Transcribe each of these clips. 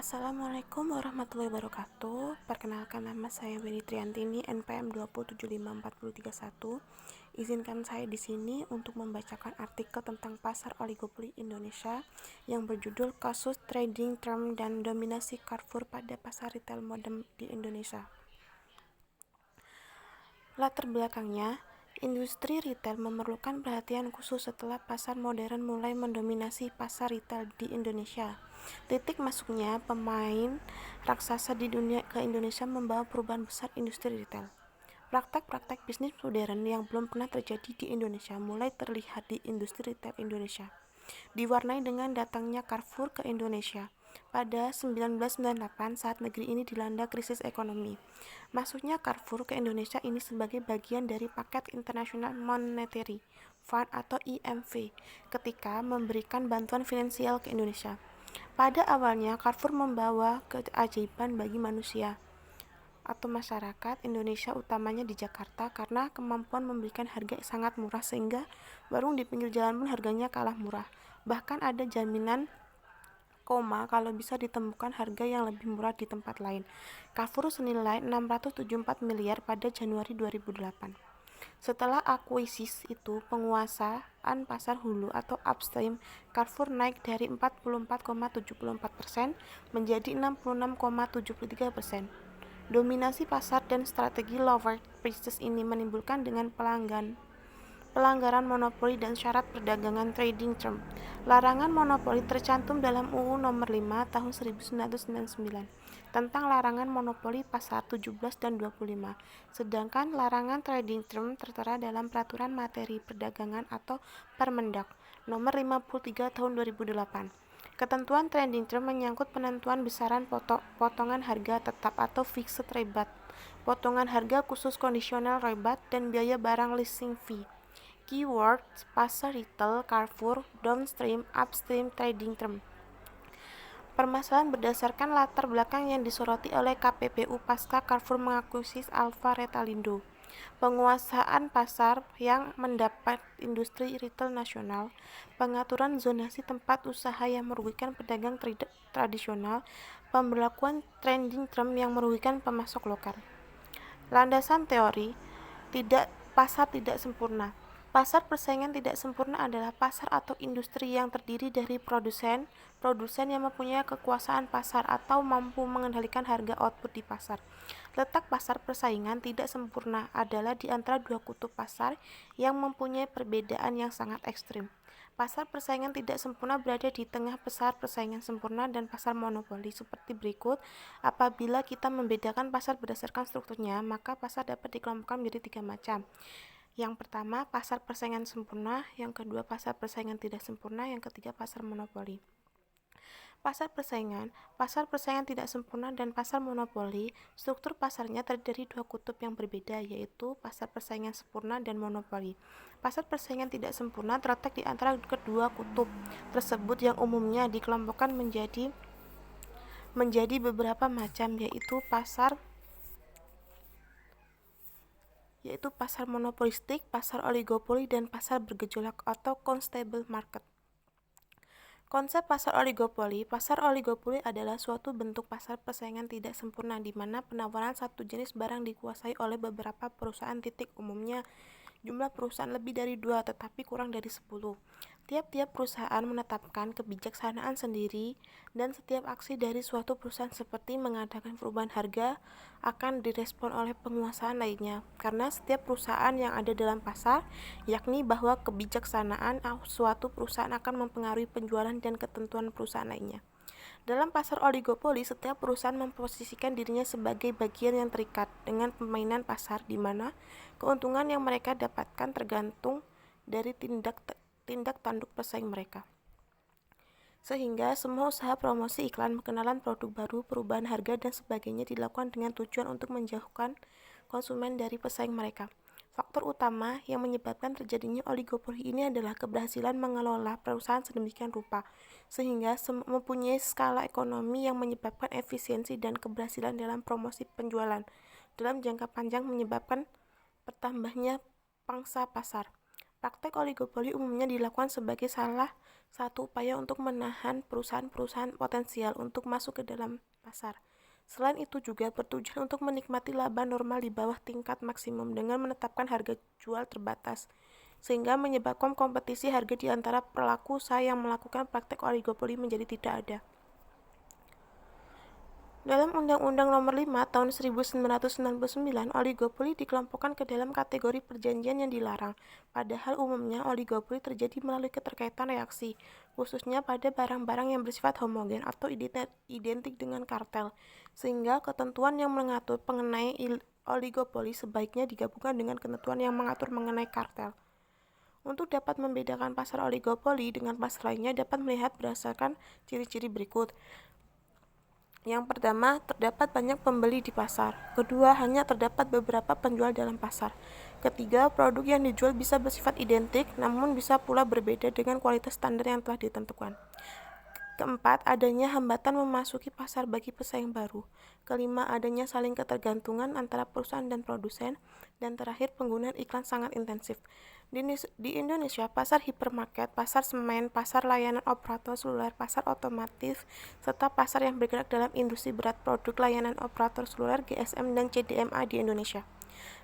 Assalamualaikum warahmatullahi wabarakatuh. Perkenalkan, nama saya Winnie Triantini, NPM 2075431. Izinkan saya di sini untuk membacakan artikel tentang pasar oligopoli Indonesia yang berjudul Kasus Trading Term dan Dominasi Carrefour pada Pasar Retail Modern di Indonesia. Latar belakangnya, industri retail memerlukan perhatian khusus setelah pasar modern mulai mendominasi pasar retail di Indonesia. Titik masuknya pemain raksasa di dunia ke Indonesia membawa perubahan besar industri retail. Praktek-praktek bisnis modern yang belum pernah terjadi di Indonesia mulai terlihat di industri retail Indonesia, diwarnai dengan datangnya Carrefour ke Indonesia pada 1998 saat negeri ini dilanda krisis ekonomi. Masuknya Carrefour ke Indonesia ini sebagai bagian dari paket International Monetary Fund atau IMF ketika memberikan bantuan finansial ke Indonesia. Pada awalnya, Carrefour membawa keajaiban bagi manusia atau masyarakat Indonesia, utamanya di Jakarta, karena kemampuan memberikan harga sangat murah sehingga warung di pinggir jalan pun harganya kalah murah. Bahkan ada jaminan kalau bisa ditemukan harga yang lebih murah di tempat lain. Carrefour senilai 674 miliar pada Januari 2008. Setelah akuisisi itu, penguasaan pasar hulu atau upstream Carrefour naik dari 44,74% menjadi 66,73%. Dominasi pasar dan strategi lower prices ini menimbulkan dengan pelanggaran monopoli dan syarat perdagangan trading term. Larangan monopoli tercantum dalam UU Nomor 5 Tahun 1999 tentang larangan monopoli pasar 17 dan 25. Sedangkan larangan trading term tertera dalam Peraturan Materi Perdagangan atau Permendak Nomor 53 Tahun 2008. Ketentuan trading term menyangkut penentuan besaran potongan harga tetap atau fixed rebate, potongan harga khusus kondisional rebate, dan biaya barang leasing fee. Keyword pasar retail Carrefour, downstream, upstream, trading term. Permasalahan berdasarkan latar belakang yang disoroti oleh KPPU pasca Carrefour mengakuisisi Alfa Retalindo. Penguasaan pasar yang mendapat industri retail nasional, pengaturan zonasi tempat usaha yang merugikan pedagang tradisional, pemberlakuan trading term yang merugikan pemasok lokal. Landasan teori, pasar tidak sempurna. Pasar persaingan tidak sempurna adalah pasar atau industri yang terdiri dari produsen yang mempunyai kekuasaan pasar atau mampu mengendalikan harga output di pasar. Letak pasar persaingan tidak sempurna adalah di antara dua kutub pasar yang mempunyai perbedaan yang sangat ekstrim. Pasar persaingan tidak sempurna berada di tengah pasar persaingan sempurna dan pasar monopoli seperti berikut. Apabila kita membedakan pasar berdasarkan strukturnya, maka pasar dapat dikelompokkan menjadi 3 macam. Yang pertama, pasar persaingan sempurna. Yang kedua, pasar persaingan tidak sempurna. Yang ketiga, pasar monopoli. Pasar persaingan tidak sempurna dan pasar monopoli, struktur pasarnya terdiri dari dua kutub yang berbeda, yaitu pasar persaingan sempurna dan monopoli. Pasar persaingan tidak sempurna terletak di antara kedua kutub tersebut yang umumnya dikelompokkan menjadi beberapa macam, yaitu pasar monopolistik, pasar oligopoli, dan pasar bergejolak atau unstable market. Konsep pasar oligopoli. Pasar oligopoli adalah suatu bentuk pasar persaingan tidak sempurna di mana penawaran satu jenis barang dikuasai oleh beberapa perusahaan. Umumnya jumlah perusahaan lebih dari 2 tetapi kurang dari 10. Tiap-tiap perusahaan menetapkan kebijaksanaan sendiri dan setiap aksi dari suatu perusahaan seperti mengadakan perubahan harga akan direspon oleh penguasaan lainnya karena setiap perusahaan yang ada dalam pasar, yakni bahwa kebijaksanaan suatu perusahaan akan mempengaruhi penjualan dan ketentuan perusahaan lainnya. Dalam pasar oligopoli, setiap perusahaan memposisikan dirinya sebagai bagian yang terikat dengan permainan pasar di mana keuntungan yang mereka dapatkan tergantung dari tindak tanduk pesaing mereka. Sehingga semua usaha promosi iklan, pengenalan produk baru, perubahan harga, dan sebagainya dilakukan dengan tujuan untuk menjauhkan konsumen dari pesaing mereka. Faktor utama yang menyebabkan terjadinya oligopoli ini adalah keberhasilan mengelola perusahaan sedemikian rupa, sehingga mempunyai skala ekonomi yang menyebabkan efisiensi dan keberhasilan dalam promosi penjualan. Dalam jangka panjang menyebabkan bertambahnya pangsa pasar. Praktek oligopoli umumnya dilakukan sebagai salah Satu upaya untuk menahan perusahaan-perusahaan potensial untuk masuk ke dalam pasar. Selain itu juga bertujuan untuk menikmati laba normal di bawah tingkat maksimum dengan menetapkan harga jual terbatas, sehingga menyebabkan kompetisi harga di antara pelaku usaha yang melakukan praktek oligopoli menjadi tidak ada. Dalam Undang-Undang Nomor 5 Tahun 1999, oligopoli dikelompokkan ke dalam kategori perjanjian yang dilarang. Padahal umumnya oligopoli terjadi melalui keterkaitan reaksi, khususnya pada barang-barang yang bersifat homogen atau identik dengan kartel, sehingga ketentuan yang mengatur mengenai oligopoli sebaiknya digabungkan dengan ketentuan yang mengatur mengenai kartel. Untuk dapat membedakan pasar oligopoli dengan pasar lainnya dapat melihat berdasarkan ciri-ciri berikut. Yang pertama, terdapat banyak pembeli di pasar. Kedua, hanya terdapat beberapa penjual dalam pasar. Ketiga, produk yang dijual bisa bersifat identik, namun bisa pula berbeda dengan kualitas standar yang telah ditentukan. Keempat, adanya hambatan memasuki pasar bagi pesaing baru. Kelima, adanya saling ketergantungan antara perusahaan dan produsen. Dan terakhir, penggunaan iklan sangat intensif. Di Indonesia, pasar hipermarket, pasar semen, pasar layanan operator seluler, pasar otomotif, serta pasar yang bergerak dalam industri berat produk layanan operator seluler GSM dan CDMA di Indonesia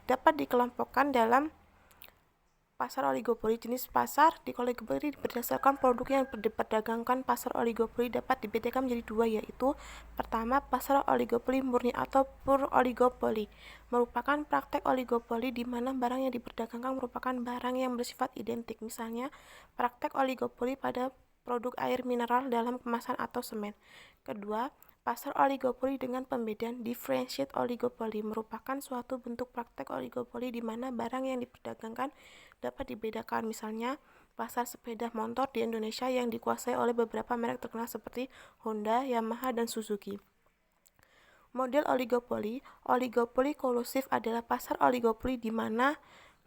dapat dikelompokkan dalam pasar oligopoli. Jenis pasar di oligopoli berdasarkan produk yang diperdagangkan. Pasar oligopoli dapat dibedakan menjadi dua, yaitu pertama, pasar oligopoli murni atau pure oligopoli merupakan praktek oligopoli di mana barang yang diperdagangkan merupakan barang yang bersifat identik. Misalnya, praktek oligopoli pada produk air mineral dalam kemasan atau semen. Kedua, pasar oligopoli dengan pembedaan differentiate oligopoli merupakan suatu bentuk praktek oligopoli di mana barang yang diperdagangkan dapat dibedakan. Misalnya, pasar sepeda motor di Indonesia yang dikuasai oleh beberapa merek terkenal seperti Honda, Yamaha, dan Suzuki. Model oligopoli kolusif adalah pasar oligopoli di mana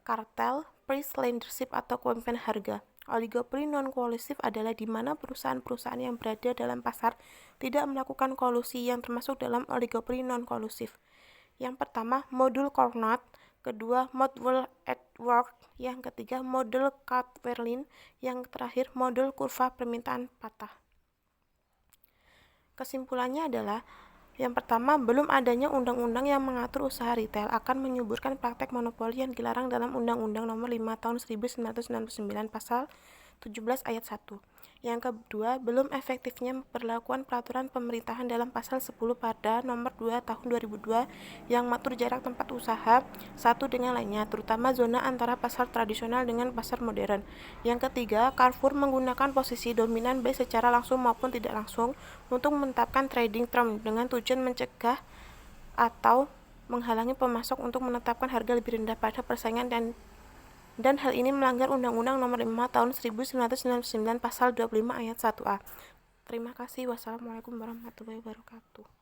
kartel, price leadership atau kepemimpinan harga. Oligopoli non-kolusif adalah di mana perusahaan-perusahaan yang berada dalam pasar tidak melakukan kolusi yang termasuk dalam oligopoli non-kolusif. Yang pertama, modul Carnot. Kedua, model Edward. Yang ketiga, model Cadwell. Yang terakhir, model kurva permintaan patah. Kesimpulannya adalah, yang pertama, belum adanya undang-undang yang mengatur usaha retail akan menyuburkan praktek monopoli yang dilarang dalam Undang-Undang Nomor 5 Tahun 1999 Pasal 17 Ayat 1. Yang kedua, belum efektifnya perlakuan peraturan pemerintahan dalam Pasal 10 pada Nomor 2 Tahun 2002 yang mengatur jarak tempat usaha satu dengan lainnya, terutama zona antara pasar tradisional dengan pasar modern. Yang ketiga, Carrefour menggunakan posisi dominan baik secara langsung maupun tidak langsung untuk menetapkan trading term dengan tujuan mencegah atau menghalangi pemasok untuk menetapkan harga lebih rendah pada persaingan dan hal ini melanggar Undang-Undang Nomor 5 Tahun 1999 Pasal 25 Ayat 1A. Terima kasih. Wassalamualaikum warahmatullahi wabarakatuh.